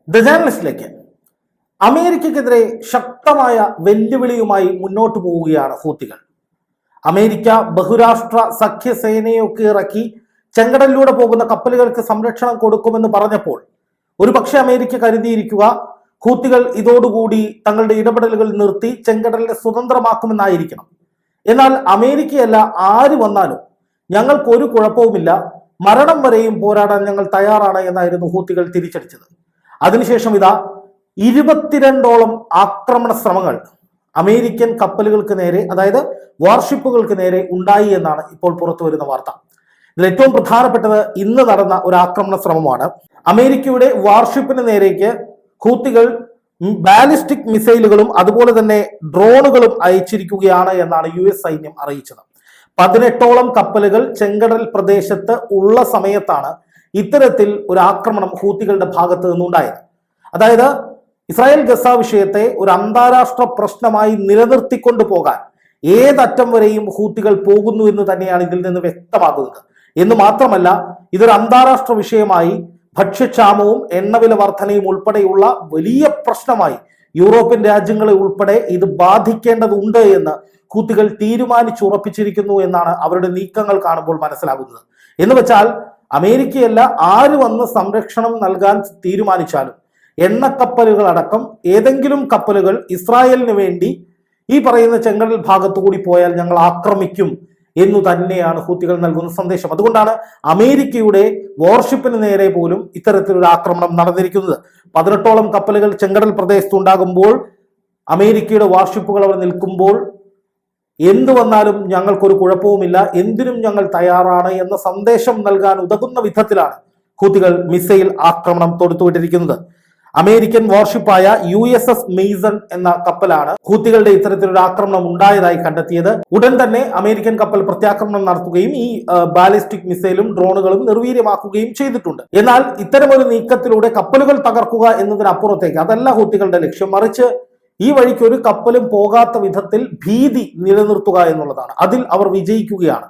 The ജേർണലിസ്റ്റിലേക്ക് അമേരിക്കക്കെതിരെ ശക്തമായ വെല്ലുവിളിയുമായി മുന്നോട്ട് പോവുകയാണ് ഹൂത്തികൾ. അമേരിക്ക ബഹുരാഷ്ട്ര സഖ്യസേനയൊക്കെ ഇറക്കി ചെങ്കടലിലൂടെ പോകുന്ന കപ്പലുകൾക്ക് സംരക്ഷണം കൊടുക്കുമെന്ന് പറഞ്ഞപ്പോൾ ഒരുപക്ഷെ അമേരിക്ക കരുതിയിരിക്കുക ഹൂത്തികൾ ഇതോടുകൂടി തങ്ങളുടെ ഇടപെടലുകൾ നിർത്തി ചെങ്കടലിനെ സ്വതന്ത്രമാക്കുമെന്നായിരിക്കണം. എന്നാൽ അമേരിക്കയല്ല ആര് വന്നാലും ഞങ്ങൾക്കൊരു കുഴപ്പവുമില്ല, മരണം വരെയും പോരാടാൻ ഞങ്ങൾ തയ്യാറാണ് എന്നായിരുന്നു ഹൂത്തികൾ തിരിച്ചടിച്ചത്. അതിനുശേഷം ഇതാ 22ഓളം ആക്രമണ ശ്രമങ്ങൾ അമേരിക്കൻ കപ്പലുകൾക്ക് നേരെ, അതായത് വാർഷിപ്പുകൾക്ക് നേരെ ഉണ്ടായി എന്നാണ് ഇപ്പോൾ പുറത്തു വരുന്ന വാർത്ത. ഇതിൽ ഏറ്റവും പ്രധാനപ്പെട്ടത് ഇന്ന് നടന്ന ഒരു ആക്രമണ ശ്രമമാണ്. അമേരിക്കയുടെ വാർഷിപ്പിന് നേരേക്ക് ഹൂത്തികൾ ബാലിസ്റ്റിക് മിസൈലുകളും അതുപോലെ തന്നെ ഡ്രോണുകളും അയച്ചിരിക്കുകയാണ് എന്നാണ് US സൈന്യം അറിയിച്ചത്. 18ഓളം കപ്പലുകൾ ചെങ്കടൽ പ്രദേശത്ത് ഉള്ള സമയത്താണ് ഇത്തരത്തിൽ ഒരു ആക്രമണം ഹൂത്തികളുടെ ഭാഗത്ത് നിന്നുണ്ടായത്. അതായത് ഇസ്രായേൽ ഗസ വിഷയത്തെ ഒരു അന്താരാഷ്ട്ര പ്രശ്നമായി നിലനിർത്തിക്കൊണ്ടു പോകാൻ ഏതറ്റം വരെയും ഹൂത്തികൾ പോകുന്നു എന്ന് തന്നെയാണ് ഇതിൽ നിന്ന് വ്യക്തമാകുന്നത്. എന്ന് മാത്രമല്ല, ഇതൊരു അന്താരാഷ്ട്ര വിഷയമായി ഭക്ഷ്യക്ഷാമവും എണ്ണവില വർധനയും ഉൾപ്പെടെയുള്ള വലിയ പ്രശ്നമായി യൂറോപ്യൻ രാജ്യങ്ങളെ ഉൾപ്പെടെ ഇത് ബാധിക്കേണ്ടതുണ്ട് എന്ന് ഹൂത്തികൾ തീരുമാനിച്ചുറപ്പിച്ചിരിക്കുന്നു എന്നാണ് അവരുടെ നീക്കങ്ങൾ കാണുമ്പോൾ മനസ്സിലാകുന്നത്. എന്ന് വെച്ചാൽ അമേരിക്കയല്ല ആര് വന്ന് സംരക്ഷണം നൽകാൻ തീരുമാനിച്ചാലും എണ്ണക്കപ്പലുകൾ അടക്കം ഏതെങ്കിലും കപ്പലുകൾ ഇസ്രായേലിന് വേണ്ടി ഈ പറയുന്ന ചെങ്കടൽ ഭാഗത്തു കൂടി പോയാൽ ഞങ്ങൾ ആക്രമിക്കും എന്നു തന്നെയാണ് ഹൂത്തികൾ നൽകുന്ന സന്ദേശം. അതുകൊണ്ടാണ് അമേരിക്കയുടെ വാർഷിപ്പിന് നേരെ പോലും ഇത്തരത്തിലൊരു ആക്രമണം നടന്നിരിക്കുന്നത്. 18ഓളം കപ്പലുകൾ ചെങ്കടൽ പ്രദേശത്തുണ്ടാകുമ്പോൾ അമേരിക്കയുടെ വാർഷിപ്പുകൾ അവർ നിൽക്കുമ്പോൾ എന്തു വന്നാലും ഞങ്ങൾക്കൊരു കുഴപ്പവുമില്ല, എന്തിനും ഞങ്ങൾ തയ്യാറാണ് എന്ന സന്ദേശം നൽകാൻ ഉതകുന്ന വിധത്തിലാണ് ഹൂത്തികൾ മിസൈൽ ആക്രമണം തൊടുത്തുവിട്ടിരിക്കുന്നത്. അമേരിക്കൻ വാർഷിപ്പായ USS മെയ്സൺ എന്ന കപ്പലാണ് ഹൂത്തികളുടെ ഇത്തരത്തിലൊരു ആക്രമണം ഉണ്ടായതായി കണ്ടെത്തിയത്. ഉടൻ തന്നെ അമേരിക്കൻ കപ്പൽ പ്രത്യാക്രമണം നടത്തുകയും ഈ ബാലിസ്റ്റിക് മിസൈലും ഡ്രോണുകളും നിർവീര്യമാക്കുകയും ചെയ്തിട്ടുണ്ട്. എന്നാൽ ഇത്തരമൊരു നീക്കത്തിലൂടെ കപ്പലുകൾ തകർക്കുക എന്നതിനപ്പുറത്തേക്ക് അതല്ല ഹൂത്തികളുടെ ലക്ഷ്യം, മറിച്ച് ഈ വഴിക്ക് ഒരു കപ്പലും പോകാത്ത വിധത്തിൽ ഭീതി നിലനിർത്തുക എന്നുള്ളതാണ്. അതിൽ അവർ വിജയിക്കുകയാണ്.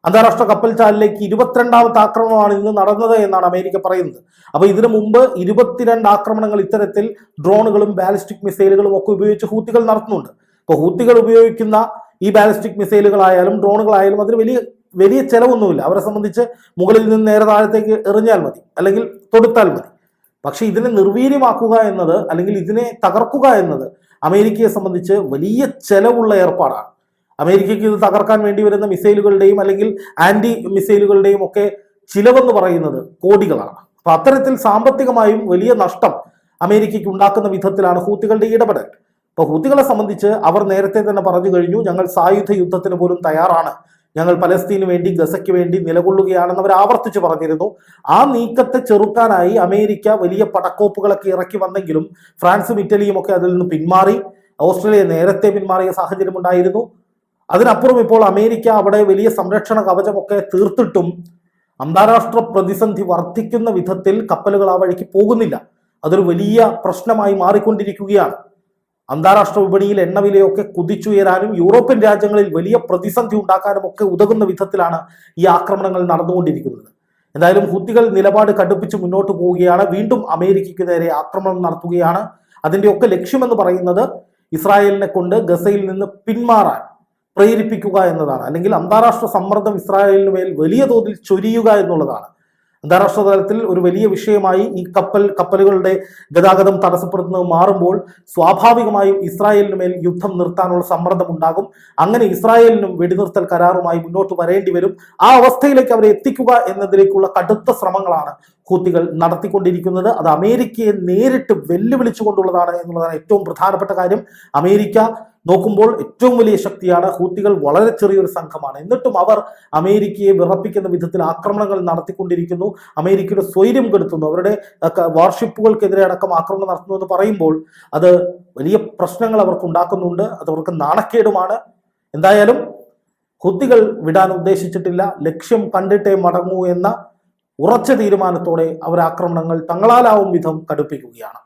അന്താരാഷ്ട്ര കപ്പൽ ചാലിലേക്ക് 22ാമത്തെ ആക്രമണമാണ് ഇന്ന് നടന്നത് എന്നാണ് അമേരിക്ക പറയുന്നത്. അപ്പൊ ഇതിനു മുമ്പ് 22 ആക്രമണങ്ങൾ ഇത്തരത്തിൽ ഡ്രോണുകളും ബാലിസ്റ്റിക് മിസൈലുകളും ഒക്കെ ഉപയോഗിച്ച് ഹൂത്തികൾ നടത്തുന്നുണ്ട്. അപ്പോൾ ഹൂത്തികൾ ഉപയോഗിക്കുന്ന ഈ ബാലിസ്റ്റിക് മിസൈലുകളായാലും ഡ്രോണുകളായാലും അതിന് വലിയ ചെലവൊന്നുമില്ല. അവരെ സംബന്ധിച്ച് മുകളിൽ നിന്ന് നേരെ താഴത്തേക്ക് എറിഞ്ഞാൽ മതി, അല്ലെങ്കിൽ തൊടുത്താൽ മതി. പക്ഷെ ഇതിനെ നിർവീര്യമാക്കുക എന്നത്, അല്ലെങ്കിൽ ഇതിനെ തകർക്കുക എന്നത് അമേരിക്കയെ സംബന്ധിച്ച് വലിയ ചെലവുള്ള ഏർപ്പാടാണ്. അമേരിക്കയ്ക്ക് ഇത് തകർക്കാൻ വേണ്ടി വരുന്ന മിസൈലുകളുടെയും അല്ലെങ്കിൽ ആന്റി മിസൈലുകളുടെയും ഒക്കെ ചിലവെന്ന് പറയുന്നത് കോടികളാണ്. അപ്പൊ അത്തരത്തിൽ സാമ്പത്തികമായും വലിയ നഷ്ടം അമേരിക്കയ്ക്ക് ഉണ്ടാക്കുന്ന വിധത്തിലാണ് ഹൂത്തികളുടെ ഇടപെടൽ. അപ്പൊ ഹൂത്തികളെ സംബന്ധിച്ച് അവർ നേരത്തെ തന്നെ പറഞ്ഞു കഴിഞ്ഞു, ഞങ്ങൾ സായുധ യുദ്ധത്തിന് പോലും തയ്യാറാണ്, ഞങ്ങൾ പലസ്തീന് വേണ്ടി ഗസയ്ക്ക് വേണ്ടി നിലകൊള്ളുകയാണെന്ന് അവർ ആവർത്തിച്ച് പറഞ്ഞിരുന്നു. ആ നീക്കത്തെ ചെറുക്കാനായി അമേരിക്ക വലിയ പടക്കോപ്പുകളൊക്കെ ഇറക്കി വന്നെങ്കിലും ഫ്രാൻസും ഇറ്റലിയും ഒക്കെ അതിൽ നിന്ന് പിന്മാറി. ഓസ്ട്രേലിയ നേരത്തെ പിന്മാറിയ സാഹചര്യം ഉണ്ടായിരുന്നു. അതിനപ്പുറം ഇപ്പോൾ അമേരിക്ക അവിടെ വലിയ സംരക്ഷണ കവചമൊക്കെ തീർത്തിട്ടും അന്താരാഷ്ട്ര പ്രതിസന്ധി വർദ്ധിക്കുന്ന വിധത്തിൽ കപ്പലുകൾ ആ വഴിക്ക് പോകുന്നില്ല. അതൊരു വലിയ പ്രശ്നമായി മാറിക്കൊണ്ടിരിക്കുകയാണ്. അന്താരാഷ്ട്ര വിപണിയിൽ എണ്ണവിലയൊക്കെ കുതിച്ചുയരാനും യൂറോപ്യൻ രാജ്യങ്ങളിൽ വലിയ പ്രതിസന്ധി ഉണ്ടാക്കാനും ഒക്കെ ഉതകുന്ന വിധത്തിലാണ് ഈ ആക്രമണങ്ങൾ നടന്നുകൊണ്ടിരിക്കുന്നത്. എന്തായാലും ഹൂത്തികൾ നിലപാട് കടുപ്പിച്ച് മുന്നോട്ട് പോവുകയാണ്. വീണ്ടും അമേരിക്കയ്ക്ക് നേരെ ആക്രമണം നടത്തുകയാണ്. അതിന്റെ ഒക്കെ ലക്ഷ്യമെന്ന് പറയുന്നത് ഇസ്രായേലിനെ കൊണ്ട് ഗസയിൽ നിന്ന് പിന്മാറാൻ പ്രേരിപ്പിക്കുക എന്നതാണ്, അല്ലെങ്കിൽ അന്താരാഷ്ട്ര സമ്മർദ്ദം ഇസ്രായേലിന് മേൽ വലിയ തോതിൽ ചൊരിയുക എന്നുള്ളതാണ്. അന്താരാഷ്ട്ര തലത്തിൽ ഒരു വലിയ വിഷയമായി ഈ കപ്പലുകളുടെ ഗതാഗതം തടസ്സപ്പെടുത്തുന്നത് മാറുമ്പോൾ സ്വാഭാവികമായും ഇസ്രായേലിന് മേൽ യുദ്ധം നിർത്താനുള്ള സമ്മർദ്ദം ഉണ്ടാകും. അങ്ങനെ ഇസ്രായേലിനും വെടിനിർത്തൽ കരാറുമായി മുന്നോട്ട് വരേണ്ടി വരും. ആ അവസ്ഥയിലേക്ക് അവരെ എത്തിക്കുക എന്നതിലേക്കുള്ള കടുത്ത ശ്രമങ്ങളാണ് ഹൂത്തികൾ നടത്തിക്കൊണ്ടിരിക്കുന്നത്. അത് അമേരിക്കയെ നേരിട്ട് വെല്ലുവിളിച്ചുകൊണ്ടുള്ളതാണ് എന്നുള്ളതാണ് ഏറ്റവും പ്രധാനപ്പെട്ട കാര്യം. അമേരിക്ക നോക്കുമ്പോൾ ഏറ്റവും വലിയ ശക്തിയാണ്, ഹൂത്തികൾ വളരെ ചെറിയൊരു സംഘമാണ്. എന്നിട്ടും അവർ അമേരിക്കയെ വിറപ്പിക്കുന്ന വിധത്തിൽ ആക്രമണങ്ങൾ നടത്തിക്കൊണ്ടിരിക്കുന്നു, അമേരിക്കയുടെ സ്വൈര്യം കെടുത്തുന്നു, അവരുടെ വാർഷിപ്പുകൾക്കെതിരെ അടക്കം ആക്രമണം നടത്തുന്നു എന്ന് പറയുമ്പോൾ അത് വലിയ പ്രശ്നങ്ങൾ അവർക്ക് ഉണ്ടാക്കുന്നുണ്ട്. അത് അവർക്ക് നാണക്കേടുമാണ്. എന്തായാലും ഹൂത്തികൾ വിടാൻ ഉദ്ദേശിച്ചിട്ടില്ല, ലക്ഷ്യം കണ്ടിട്ടേ മടങ്ങൂ എന്ന ഉറച്ച തീരുമാനത്തോടെ അവർ ആക്രമണങ്ങൾ തങ്ങളാലാവും വിധം കടുപ്പിക്കുകയാണ്.